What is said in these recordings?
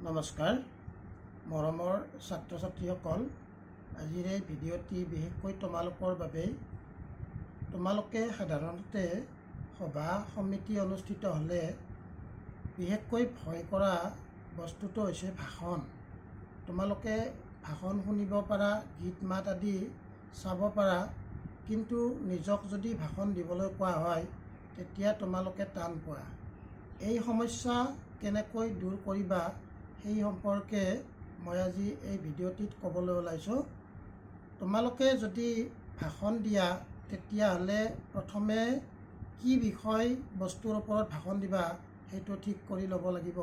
নমস্কাৰ মৰমৰ ছাত্ৰ ছাত্ৰীসকল, আজিৰ এই ভিডিঅ'টি বিশেষকৈ তোমালোকৰ বাবে। তোমালোকে সাধাৰণতে সভা সমিতি অনুষ্ঠিত হ'লে বিশেষকৈ ভয় কৰা বস্তুটো হৈছে ভাষণ। তোমালোকে ভাষণ শুনিব পাৰা, গীত মাত আদি চাব পাৰা, কিন্তু নিজক যদি ভাষণ দিবলৈ কোৱা হয় তেতিয়া তোমালোকে টান পোৱা। এই সমস্যা কেনেকৈ দূৰ কৰিবা সেই সম্পৰ্কে মই আজি এই ভিডিঅ'টিত ক'বলৈ ওলাইছোঁ। তোমালোকে যদি ভাষণ দিয়া তেতিয়াহ'লে প্ৰথমে কি বিষয় বস্তুৰ ওপৰত ভাষণ দিবা সেইটো ঠিক কৰি ল'ব লাগিব।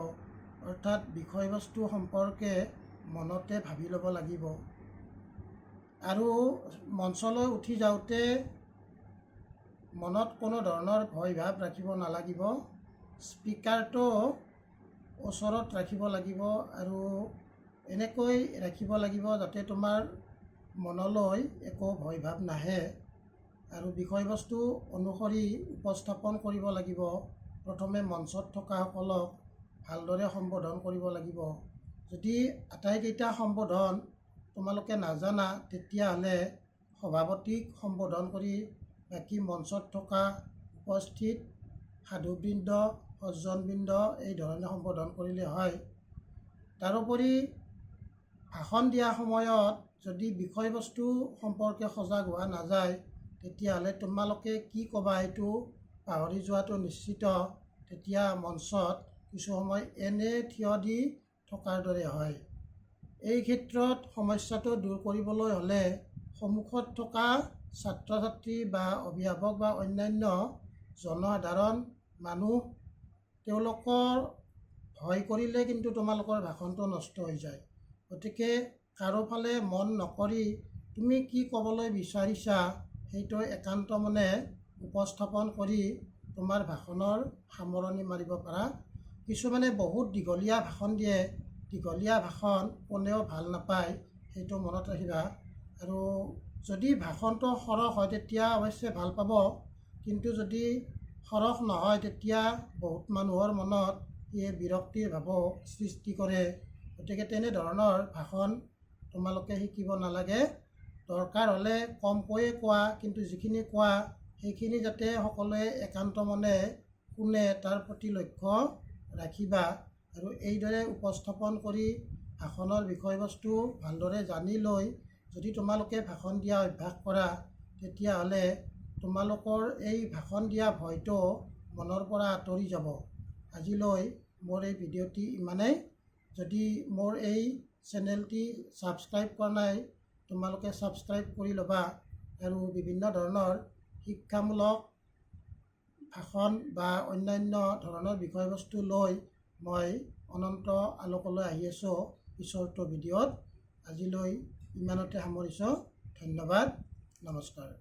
অৰ্থাৎ বিষয়বস্তু সম্পৰ্কে মনতে ভাবি ল'ব লাগিব। আৰু মঞ্চলৈ উঠি যাওঁতে মনত কোনো ধৰণৰ ভয় ভাৱ ৰাখিব নালাগিব। স্পীকাৰটো ওচৰত ৰাখিব লাগিব আৰু এনেকৈ ৰাখিব লাগিব যাতে তোমাৰ মনলৈ একো ভয় ভাৱ নাহে। আৰু বিষয়বস্তু অনুসৰি উপস্থাপন কৰিব লাগিব। প্ৰথমে মঞ্চত থকাসকলক ভালদৰে সম্বোধন কৰিব লাগিব। যদি আটাইকেইটা সম্বোধন তোমালোকে নাজানা তেতিয়াহ'লে সভাপতিক সম্বোধন কৰি বাকী মঞ্চত থকা উপস্থিত সাধুবৃন্দ, সজ্জনবৃন্দ এই ধৰণে সম্বোধন কৰিলে হয়। তাৰোপৰি ভাষণ দিয়া সময়ত যদি বিষয়বস্তু সম্পৰ্কে সজাগ হোৱা নাযায় তেতিয়াহ'লে তোমালোকে কি ক'বা সেইটো পাহৰি যোৱাটো নিশ্চিত। তেতিয়া মঞ্চত কিছু সময় এনে থিয় দি থকাৰ দৰে হয়। এই ক্ষেত্ৰত সমস্যাটো দূৰ কৰিবলৈ হ'লে সন্মুখত থকা ছাত্ৰ ছাত্ৰী বা অভিভাৱক বা অন্যান্য জনসাধাৰণ মানুহ, তেওঁলোকৰ ভয় কৰিলে কিন্তু তোমালোকৰ ভাষণটো নষ্ট হৈ যায়। গতিকে কাৰো ফালে মন নকৰি তুমি কি ক'বলৈ বিচাৰিছা সেইটো একান্ত মনে উপস্থাপন কৰি তোমাৰ ভাষণৰ সামৰণি মাৰিব পাৰা। কিছুমানে বহুত দীঘলীয়া ভাষণ দিয়ে। দীঘলীয়া ভাষণ কোনেও ভাল নাপায়, সেইটো মনত ৰাখিবা। আৰু যদি ভাষণটো সৰহ হয় তেতিয়া অৱশ্যে ভাল পাব, কিন্তু যদি সৰহ নহয় তেতিয়া বহুত মানুহৰ মনত ইয়ে বিৰক্তিৰ ভাৱো সৃষ্টি কৰে। গতিকে তেনেধৰণৰ ভাষণ তোমালোকে শিকিব নালাগে। দৰকাৰ হ'লে কমকৈয়ে কোৱা, কিন্তু যিখিনি কোৱা সেইখিনি যাতে সকলোৱে একান্ত মনে শুনে তাৰ প্ৰতি লক্ষ্য ৰাখিবা। আৰু এইদৰে উপস্থাপন কৰি ভাষণৰ বিষয়বস্তু ভালদৰে জানি লৈ যদি তোমালোকে ভাষণ দিয়া অভ্যাস কৰা তেতিয়াহ'লে তোমালোকৰ এই ভাষণ দিয়া ভয়টো মনৰ পৰা আঁতৰি যাব। আজিলৈ মোৰ এই ভিডিঅ'টি ইমানেই। যদি মোৰ এই চেনেলটি ছাবস্ক্ৰাইব কৰা নাই তোমালোকে ছাবস্ক্ৰাইব কৰি ল'বা। আৰু বিভিন্ন ধৰণৰ শিক্ষামূলক ভাষণ বা অন্যান্য ধৰণৰ বিষয়বস্তু লৈ মই অনন্ত আলোকলৈ আহি আছোঁ পিছৰটো ভিডিঅ'ত। আজিলৈ ইমানতে সামৰিছোঁ। ধন্যবাদ, নমস্কাৰ।